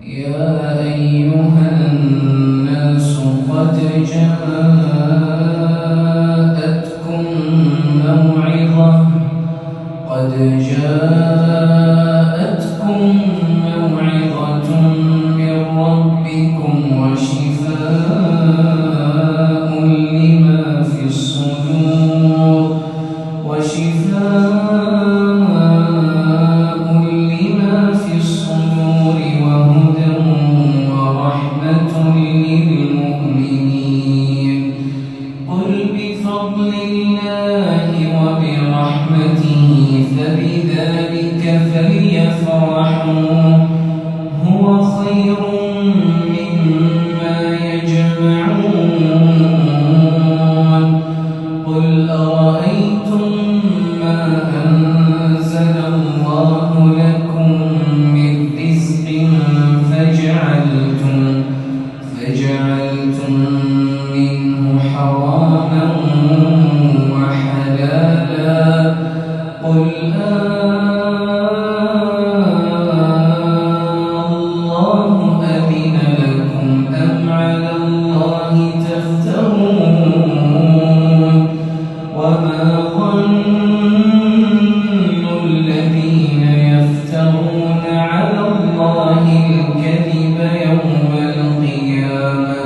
يا أيها الناس قد جاءتكم موعظة من ربكم وشفاء لما في الصدور وهدى ورحمة للمؤمنين. قل بفضل الله وبرحمته فبذلك فليفرحوا هو خير مما يجمعون. قل أرأيتم ما أنزل الله لكم من رزق فجعلتم منه حراما وحلالا قل الله أذن لكم أم على الله تفترون. وما ظن الذين يفترون على الله الكذب يوم القيامة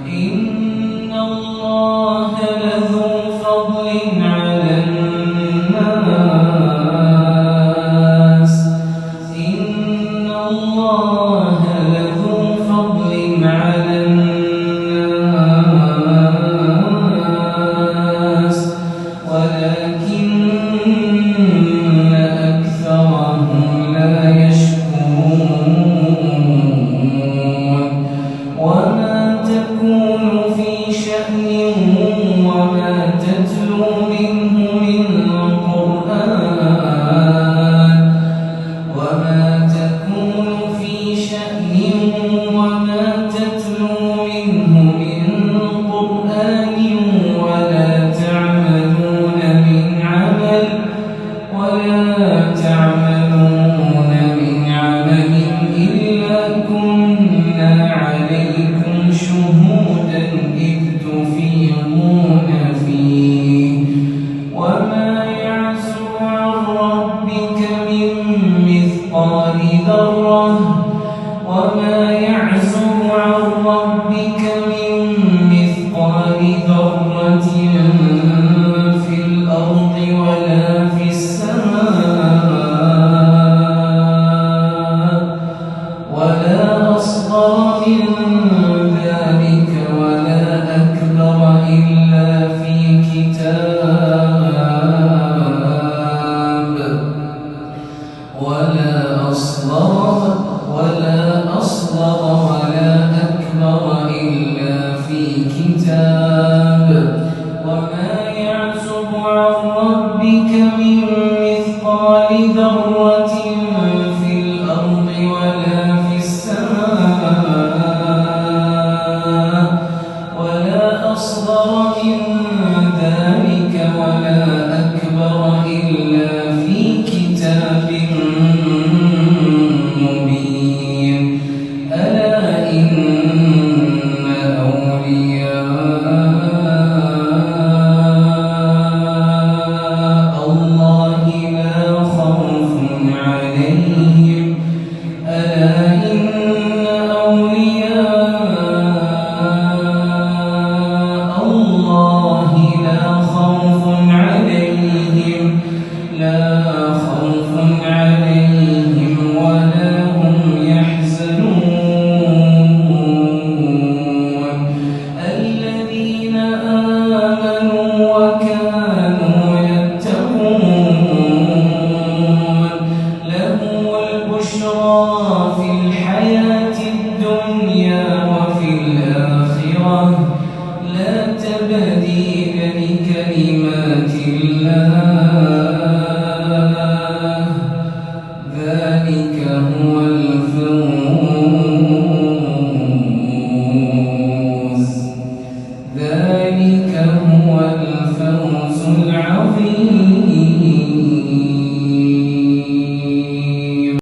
إن الله لذو فضل على الناس ولكن أكثرهم لا يشكرون. وما تكون في شأن وما تتلو منه من قرآن ولا تعملون من عمل إلا كنا عليكم شهودا إذ تفيضون فيه. وما يعزب عن ربك من مثقال ذرة في الأرض ولا في السماء ولا أصغر من ذلك ولا أكبر إلا في كتاب ولا أصغر ولا أكبر إلا في كتاب. وما يعزب عن ربك من مثقال ذرة في الأرض ولا في السماء ولا أصغر من ذلك ولا أكبر إلا في كتاب مبين. ألا إن أولياء الله لا خوف عليهم ولا هم يحزنون. الذين آمنوا وكانوا يتقون لهم البشرى في الحياة الدنيا وفي الآخرة لا تبديل لكلمات الله ذلك هو الفضل